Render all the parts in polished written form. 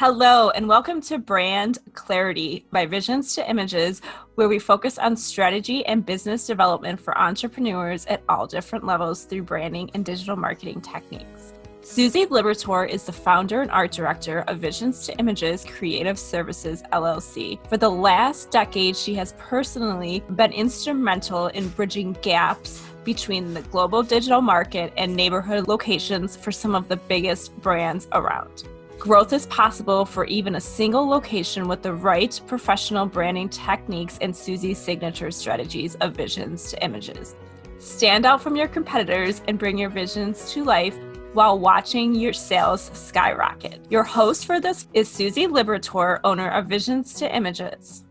Hello, and welcome to Brand Clarity by Visions2Images, where we focus on strategy and business development for entrepreneurs at all different levels through branding and digital marketing techniques. Susie Liberatore is the founder and art director of Visions2Images Creative Services, LLC. For the last decade, she has personally been instrumental in bridging gaps between the global digital market and neighborhood locations for some of the biggest brands around. Growth is possible for even a single location with the right professional branding techniques and Susie's signature strategies of Visions2Images. Stand out from your competitors and bring your visions to life while watching your sales skyrocket. Your host for this is Susie Liberatore, owner of Visions2Images.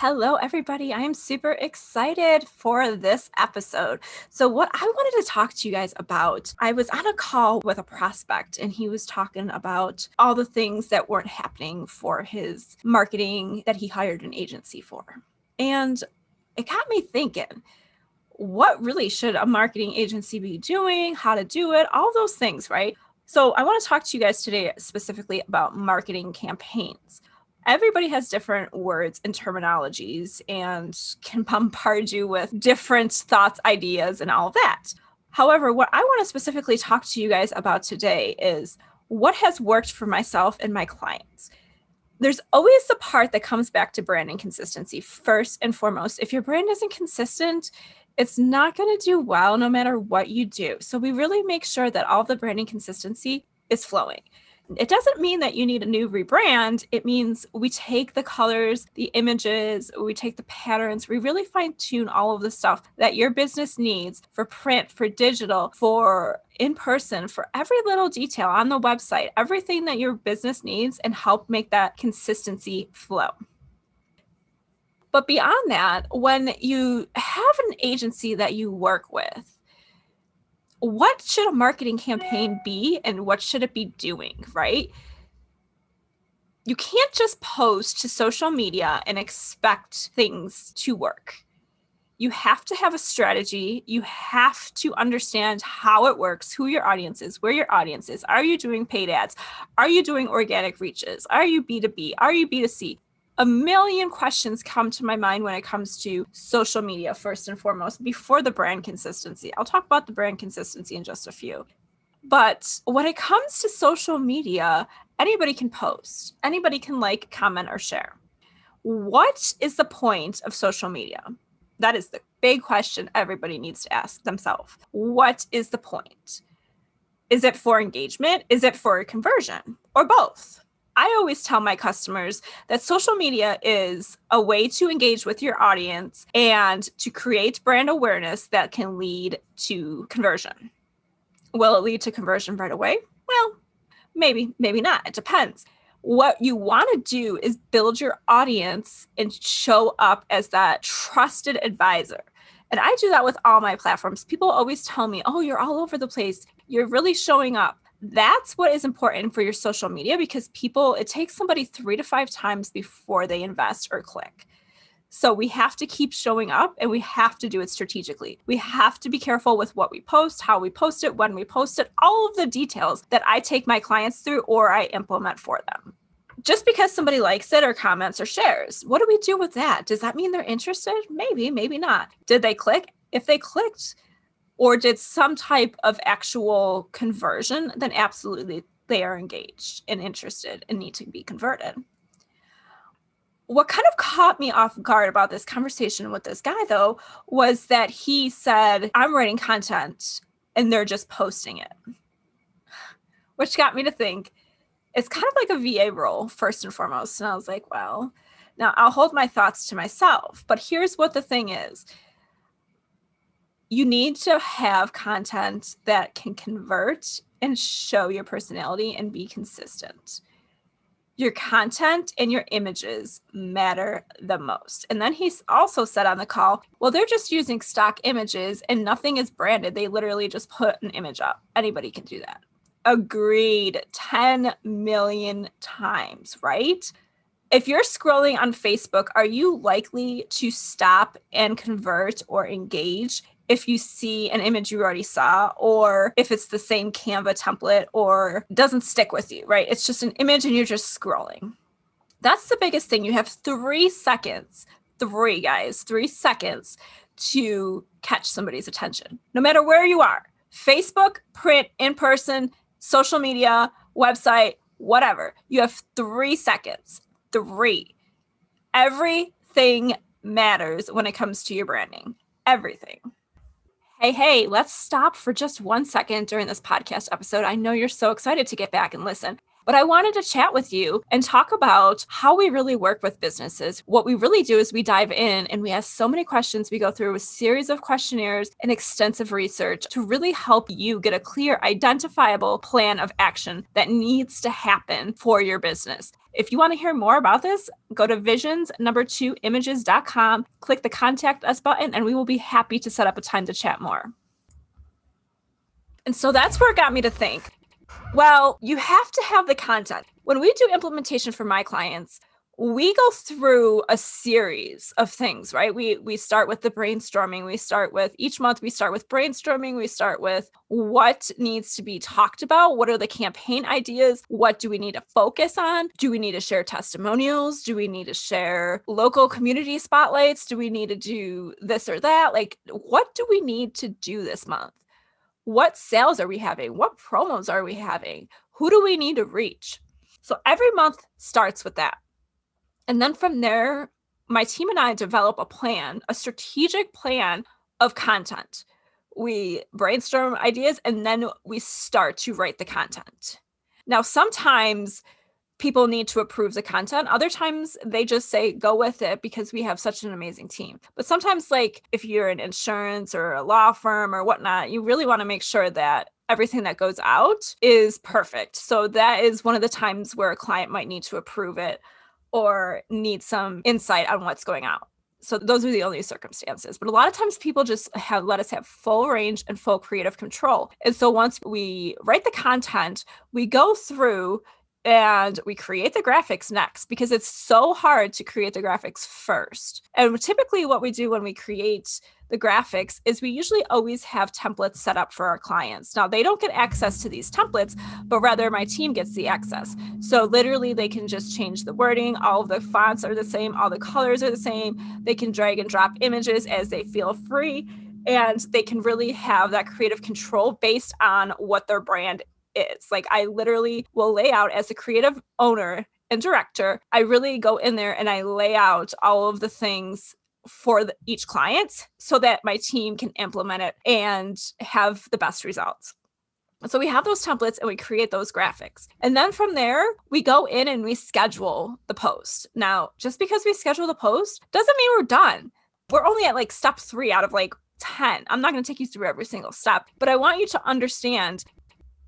Hello, everybody. I am super excited for this episode. So what I wanted to talk to you guys about, I was on a call with a prospect and he was talking about all the things that weren't happening for his marketing that he hired an agency for. And it got me thinking, what really should a marketing agency be doing, how to do it, all those things, right? So I want to talk to you guys today specifically about marketing campaigns. Everybody has different words and terminologies and can bombard you with different thoughts, ideas, and all of that. However, what I want to specifically talk to you guys about today is what has worked for myself and my clients. There's always the part that comes back to branding consistency. First and foremost, if your brand isn't consistent, it's not going to do well no matter what you do. So we really make sure that all the branding consistency is flowing. It doesn't mean that you need a new rebrand. It means we take the colors, the images, we take the patterns, we really fine tune all of the stuff that your business needs for print, for digital, for in person, for every little detail on the website, everything that your business needs, and help make that consistency flow. But beyond that, when you have an agency that you work with, what should a marketing campaign be and what should it be doing, right? You can't just post to social media and expect things to work. You have to have a strategy. You have to understand how it works, who your audience is, where your audience is. Are you doing paid ads? Are you doing organic reaches? Are you B2B? Are you B2C? A million questions come to my mind when it comes to social media, first and foremost, before the brand consistency. I'll talk about the brand consistency in just a few. But when it comes to social media, anybody can post, anybody can like, comment, or share. What is the point of social media? That is the big question everybody needs to ask themselves. What is the point? Is it for engagement? Is it for conversion? Or both? I always tell my customers that social media is a way to engage with your audience and to create brand awareness that can lead to conversion. Will it lead to conversion right away? Well, maybe not. It depends. What you want to do is build your audience and show up as that trusted advisor. And I do that with all my platforms. People always tell me, oh, you're all over the place. You're really showing up. That's what is important for your social media because it takes somebody 3 to 5 times before they invest or click. So we have to keep showing up and we have to do it strategically. We have to be careful with what we post, how we post it, when we post it, all of the details that I take my clients through or I implement for them. Just because somebody likes it or comments or shares, what do we do with that? Does that mean they're interested? Maybe, maybe not. Did they click? If they clicked, or did some type of actual conversion, then absolutely they are engaged and interested and need to be converted. What kind of caught me off guard about this conversation with this guy, though, was that he said, I'm writing content and they're just posting it, which got me to think it's kind of like a VA role, first and foremost. And I was like, well, now I'll hold my thoughts to myself. But here's what the thing is. You need to have content that can convert and show your personality and be consistent. Your content and your images matter the most. And then he also said on the call, well, they're just using stock images and nothing is branded. They literally just put an image up. Anybody can do that. Agreed 10 million times, right? If you're scrolling on Facebook, are you likely to stop and convert or engage if you see an image you already saw, or if it's the same Canva template or doesn't stick with you, right? It's just an image and you're just scrolling. That's the biggest thing. You have 3 seconds, 3 seconds to catch somebody's attention, no matter where you are. Facebook, print, in person, social media, website, whatever. You have 3 seconds. 3. Everything matters when it comes to your branding. Everything. Hey, let's stop for just 1 second during this podcast episode. I know you're so excited to get back and listen, but I wanted to chat with you and talk about how we really work with businesses. What we really do is we dive in and we ask so many questions. We go through a series of questionnaires and extensive research to really help you get a clear, identifiable plan of action that needs to happen for your business. If you want to hear more about this, go to Visions2images.com, click the Contact Us button, and we will be happy to set up a time to chat more. And so that's where it got me to think, well, you have to have the content. When we do implementation for my clients, we go through a series of things, right? We start with the brainstorming. Each month we start with brainstorming. We start with what needs to be talked about. What are the campaign ideas? What do we need to focus on? Do we need to share testimonials? Do we need to share local community spotlights? Do we need to do this or that? Like, what do we need to do this month? What sales are we having? What promos are we having? Who do we need to reach? So every month starts with that. And then from there, my team and I develop a strategic plan of content. We brainstorm ideas and then we start to write the content. Now, sometimes people need to approve the content. Other times they just say, go with it because we have such an amazing team. But sometimes, like if you're an insurance or a law firm or whatnot, you really want to make sure that everything that goes out is perfect. So that is one of the times where a client might need to approve it or need some insight on what's going on. So those are the only circumstances. But a lot of times people just let us have full range and full creative control. And so once we write the content, we go through and we create the graphics next, because it's so hard to create the graphics first. And typically what we do when we create the graphics is we usually always have templates set up for our clients. Now, they don't get access to these templates, but rather my team gets the access. So literally they can just change the wording. All of the fonts are the same. All the colors are the same. They can drag and drop images as they feel free. And they can really have that creative control based on what their brand is. Like, I literally will lay out, as a creative owner and director, I really go in there and I lay out all of the things for each client so that my team can implement it and have the best results. So we have those templates and we create those graphics. And then from there, we go in and we schedule the post. Now, just because we schedule the post doesn't mean we're done. We're only at like step 3 out of like 10. I'm not going to take you through every single step, but I want you to understand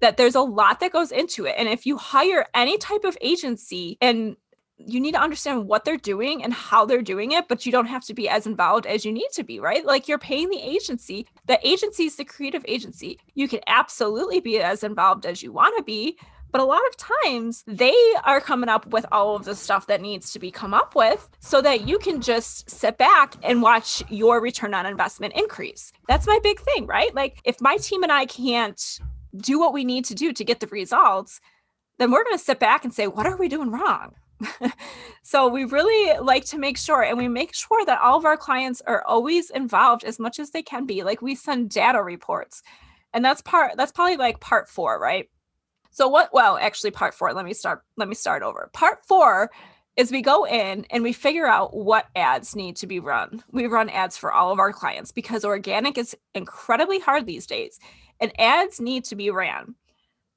that there's a lot that goes into it. And if you hire any type of agency, and you need to understand what they're doing and how they're doing it, but you don't have to be as involved as you need to be, right? Like, you're paying the agency. The agency is the creative agency. You can absolutely be as involved as you want to be, but a lot of times they are coming up with all of the stuff that needs to be come up with so that you can just sit back and watch your return on investment increase. That's my big thing, right? Like, if my team and I can't do what we need to do to get the results, then we're going to sit back and say, what are we doing wrong? So we really like to make sure, and we make sure that all of our clients are always involved as much as they can be. Like, we send data reports, and that's probably like part 4, right? So part 4, let me start over. Part 4 is we go in and we figure out what ads need to be run. We run ads for all of our clients because organic is incredibly hard these days and ads need to be ran.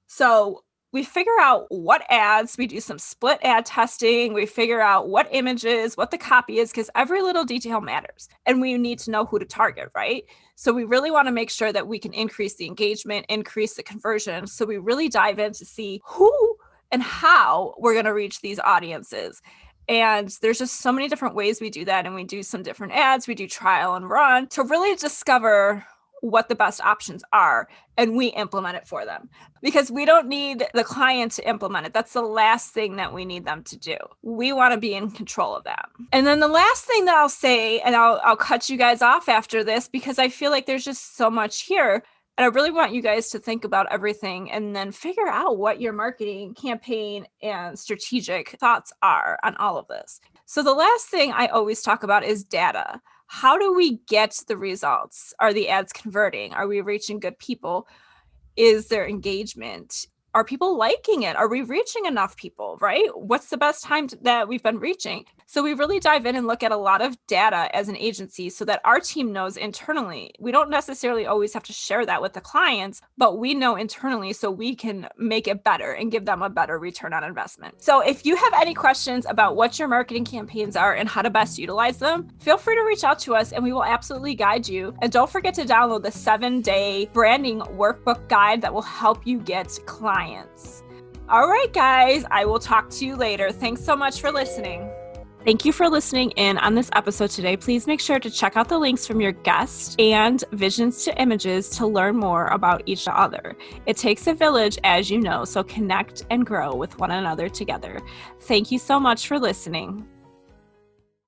So we figure out what ads, we do some split ad testing, we figure out what images, what the copy is, because every little detail matters. And we need to know who to target, right? So we really want to make sure that we can increase the engagement, increase the conversion. So we really dive in to see who and how we're going to reach these audiences. And there's just so many different ways we do that. And we do some different ads, we do trial and run to really discover what the best options are, and we implement it for them. Because we don't need the client to implement it. That's the last thing that we need them to do. We want to be in control of that. And then the last thing that I'll say, and I'll cut you guys off after this because I feel like there's just so much here. And I really want you guys to think about everything and then figure out what your marketing campaign and strategic thoughts are on all of this. So the last thing I always talk about is data. How do we get the results? Are the ads converting? Are we reaching good people? Is there engagement? Are people liking it? Are we reaching enough people, right? What's the best time that we've been reaching? So we really dive in and look at a lot of data as an agency so that our team knows internally. We don't necessarily always have to share that with the clients, but we know internally so we can make it better and give them a better return on investment. So if you have any questions about what your marketing campaigns are and how to best utilize them, feel free to reach out to us and we will absolutely guide you. And don't forget to download the 7-day branding workbook guide that will help you get clients. All right, guys, I will talk to you later. Thanks so much for listening. Thank you for listening in on this episode today. Please make sure to check out the links from your guest and Visions to Images to learn more about each other. It takes a village, as you know, so connect and grow with one another together. Thank you so much for listening.